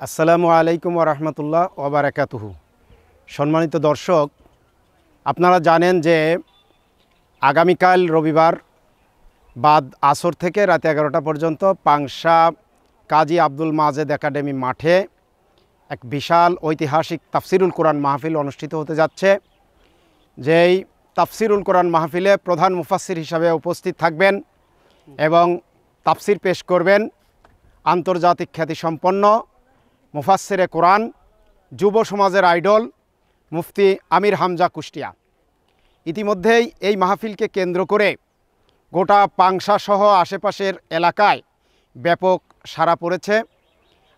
আসসালামু আলাইকুম ওরহমতুল্লাহ ওবারাকাতুহু। সম্মানিত দর্শক, আপনারা জানেন যে আগামীকাল রবিবার বাদ আসর থেকে রাত 11টা পর্যন্ত পাংশা কাজী আব্দুল মাজেদ একাডেমি মাঠে এক বিশাল ঐতিহাসিক তাফসিরুল কোরআন মাহফিল অনুষ্ঠিত হতে যাচ্ছে। যেই তাফসিরুল কোরআন মাহফিলে প্রধান মুফাসসির হিসাবে উপস্থিত থাকবেন এবং তাফসির পেশ করবেন আন্তর্জাতিক খ্যাতিসম্পন্ন মুফাসসিরে কোরআন, যুব সমাজের আইডল মুফতি আমির হামজা কুষ্টিয়া। ইতিমধ্যেই এই মাহফিলকে কেন্দ্র করে গোটা পাংশা সহ আশেপাশের এলাকায় ব্যাপক সাড়া পড়েছে।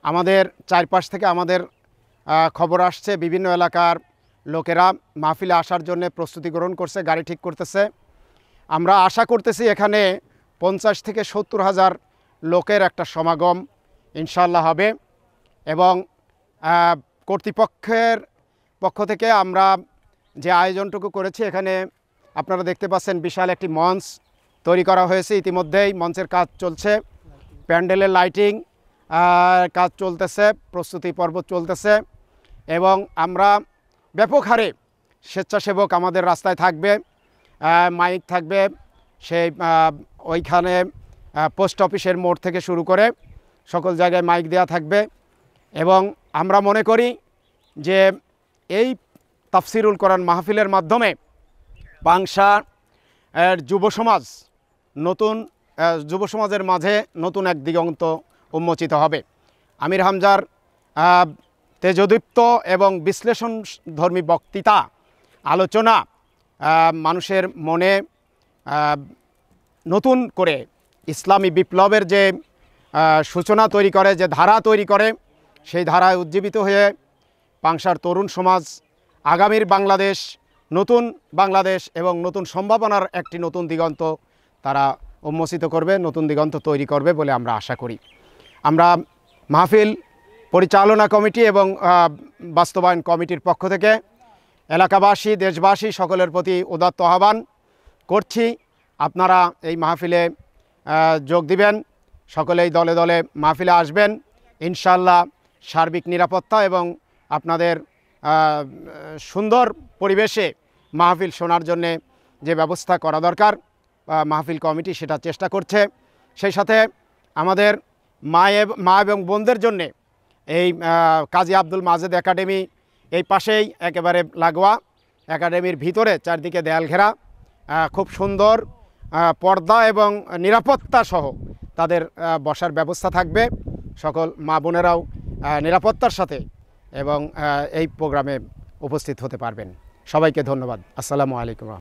আমাদের চারপাশ থেকে আমাদের খবর আসছে, বিভিন্ন এলাকার লোকেরা মাহফিলে আসার জন্য প্রস্তুতি গ্রহণ করছে, গাড়ি ঠিক করতেছে। আমরা আশা করতেছি এখানে 50 থেকে 70 হাজার লোকের একটা সমাগম ইনশাআল্লাহ হবে এবং কর্তৃপক্ষের পক্ষ থেকে আমরা যে আয়োজনটুকু করেছি, এখানে আপনারা দেখতে পাচ্ছেন বিশাল একটি মঞ্চ তৈরি করা হয়েছে। ইতিমধ্যেই মঞ্চের কাজ চলছে, প্যান্ডেলের লাইটিং কাজ চলতেছে, প্রস্তুতি পর্ব চলতেছে এবং আমরা ব্যাপক হারে স্বেচ্ছাসেবক আমাদের রাস্তায় থাকবে, মাইক থাকবে, সেই ওইখানে পোস্ট অফিসের মোড় থেকে শুরু করে সকল জায়গায় মাইক দেওয়া থাকবে এবং আমরা মনে করি যে এই তাফসিরুল কোরআন মাহফিলের মাধ্যমে পাংশা যুব সমাজের মাঝে নতুন এক দিগন্ত উন্মোচিত হবে। আমির হামজার তেজোদীপ্ত এবং বিশ্লেষণধর্মী বক্তৃতা, আলোচনা মানুষের মনে নতুন করে ইসলামী বিপ্লবের যে সূচনা তৈরি করে, যে ধারা তৈরি করে, সেই ধারায় উজ্জীবিত হয়ে পাংশার তরুণ সমাজ আগামীর বাংলাদেশ, নতুন বাংলাদেশ এবং নতুন সম্ভাবনার একটি নতুন দিগন্ত তারা উন্মোচিত করবে, নতুন দিগন্ত তৈরি করবে বলে আমরা আশা করি। আমরা মাহফিল পরিচালনা কমিটি এবং বাস্তবায়ন কমিটির পক্ষ থেকে এলাকাবাসী, দেশবাসী সকলের প্রতি উদাত্ত আহ্বান করছি, আপনারা এই মাহফিলে যোগ দিবেন, সকলেই দলে দলে মাহফিলে আসবেন। ইনশাআল্লাহ সার্বিক নিরাপত্তা এবং আপনাদের সুন্দর পরিবেশে মাহফিল শোনার জন্যে যে ব্যবস্থা করা দরকার মাহফিল কমিটি সেটা চেষ্টা করছে। সেই সাথে আমাদের মা এবং বোনদের জন্যে এই কাজী আব্দুল মাজেদ একাডেমি এই পাশেই একেবারে লাগোয়া, একাডেমির ভিতরে চারদিকে দেয়াল ঘেরা, খুব সুন্দর পর্দা এবং নিরাপত্তা সহ তাদের বসার ব্যবস্থা থাকবে। সকল মা বোনেরাও নিরাপত্তার সাথে এবং এই প্রোগ্রামে উপস্থিত হতে পারবেন। সবাইকে ধন্যবাদ। আসসালামু আলাইকুম।